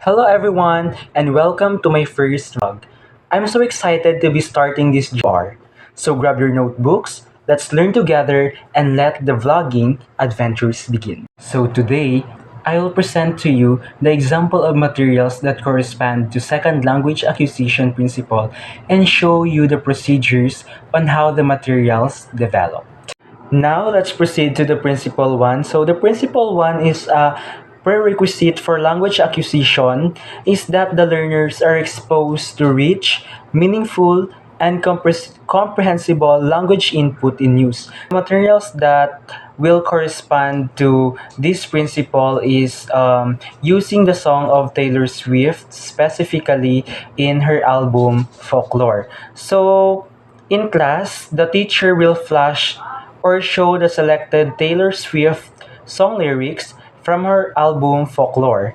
Hello, everyone, and welcome to my first vlog. I'm so excited to be starting this journey. So grab your notebooks, let's learn together, and let the vlogging adventures begin. So today, I will present to you the example of materials that correspond to second language acquisition principle and show you the procedures on how the materials develop. Now let's proceed to the principle one. So the principle one is a prerequisite for language acquisition is that the learners are exposed to rich, meaningful, and comprehensible language input in use. Materials that will correspond to this principle is using the song of Taylor Swift, specifically in her album Folklore. So in class, the teacher will flash or show the selected Taylor Swift song lyrics from her album Folklore,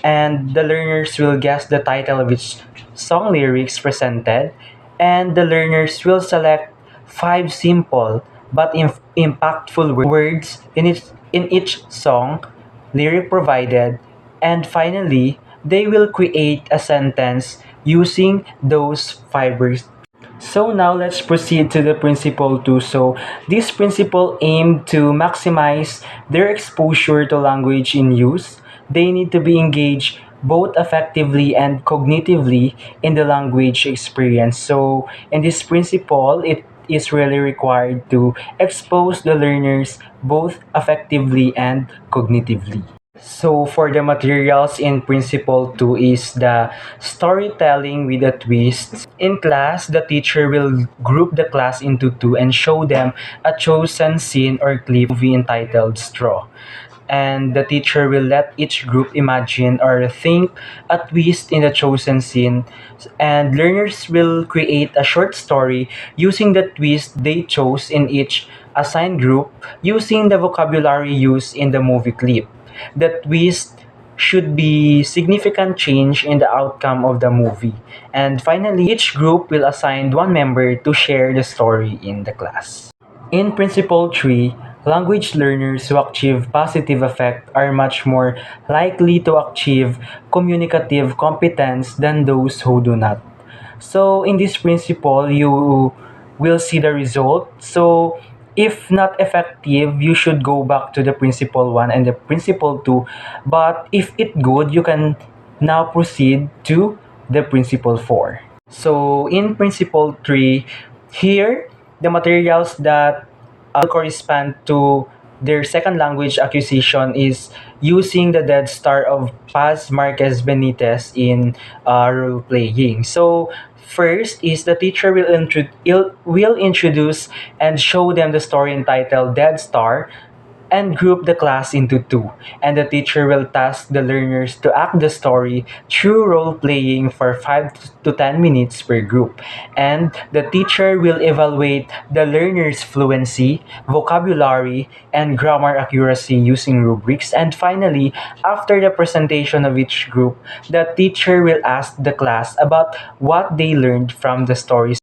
and the learners will guess the title of each song lyrics presented, and the learners will select five simple but impactful words in each song lyric provided, and finally, they will create a sentence using those five words. So now let's proceed to the principle 2. So this principle aimed to maximize their exposure to language in use. They need to be engaged both effectively and cognitively in the language experience. So in this principle, it is really required to expose the learners both effectively and cognitively. So for the materials in principle 2 is the storytelling with a twist. In class, the teacher will group the class into two and show them a chosen scene or clip movie entitled Straw. And the teacher will let each group imagine or think a twist in the chosen scene, and learners will create a short story using the twist they chose in each assigned group using the vocabulary used in the movie clip. The twist should be significant change in the outcome of the movie. And finally, each group will assign one member to share the story in the class. In Principle 3, language learners who achieve positive effect are much more likely to achieve communicative competence than those who do not. So in this principle, you will see the result. So if not effective, you should go back to the principle 1 and the principle 2. But if it good, you can now proceed to the principle 4. So in principle 3, here the materials that correspond to their second language acquisition is using the Dead Star of Paz Marquez Benitez in role playing. So first is the teacher will introduce and show them the story entitled Dead Star and group the class into two, and the teacher will task the learners to act the story through role playing for 5 to 10 minutes per group, and the teacher will evaluate the learners' fluency, vocabulary, and grammar accuracy using rubrics. And finally, after the presentation of each group, the teacher will ask the class about what they learned from the stories.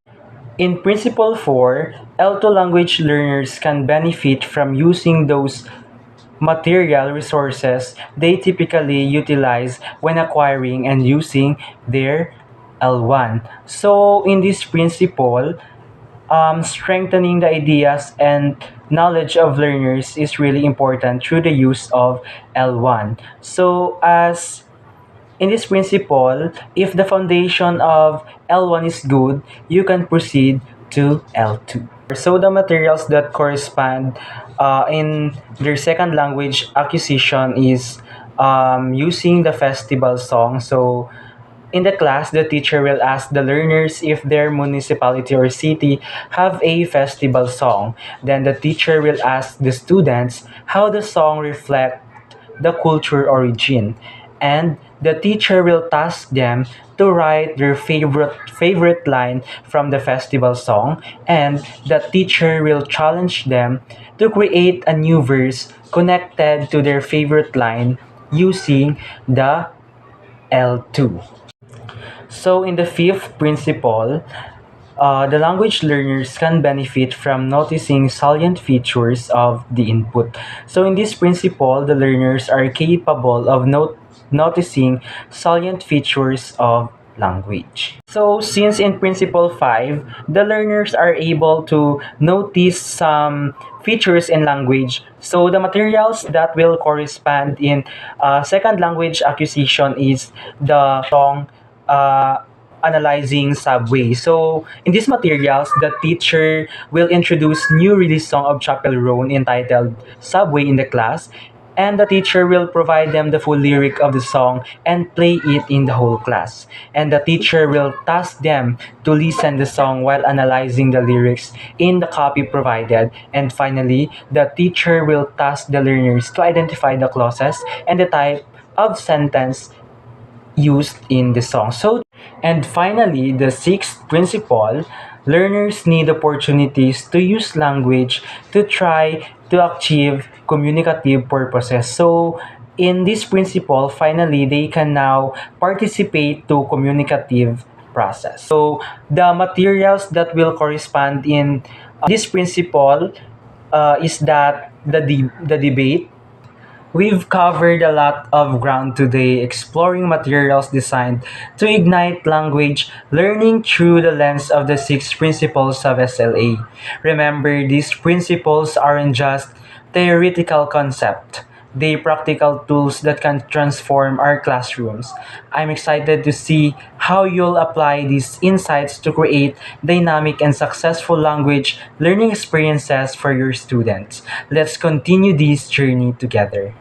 In Principle 4, L2 language learners can benefit from using those material resources they typically utilize when acquiring and using their L1. So, in this principle, strengthening the ideas and knowledge of learners is really important through the use of L1. So, as in this principle, if the foundation of L1 is good, you can proceed to L2. So the materials that correspond in their second language acquisition is using the festival song. So in the class, the teacher will ask the learners if their municipality or city have a festival song. Then the teacher will ask the students how the song reflects the culture origin, and the teacher will task them to write their favorite line from the festival song, and the teacher will challenge them to create a new verse connected to their favorite line using the L2. So in the fifth principle, the language learners can benefit from noticing salient features of the input. So in this principle, the learners are capable of noticing salient features of language. So, since in Principle 5, the learners are able to notice some features in language, so the materials that will correspond in second language acquisition is the song uh, analyzing Subway. So, in these materials, the teacher will introduce new release song of Chapel Roan entitled Subway in the class, and the teacher will provide them the full lyric of the song and play it in the whole class. And the teacher will task them to listen the song while analyzing the lyrics in the copy provided. And finally, the teacher will task the learners to identify the clauses and the type of sentence used in the song. And finally, the sixth principle, learners need opportunities to use language to try to achieve communicative purposes. So, in this principle, finally, they can now participate to communicative process. So, the materials that will correspond in this principle is that the debate. We've covered a lot of ground today exploring materials designed to ignite language learning through the lens of the six principles of SLA. Remember, these principles aren't just theoretical concepts. They practical tools that can transform our classrooms. I'm excited to see how you'll apply these insights to create dynamic and successful language learning experiences for your students. Let's continue this journey together.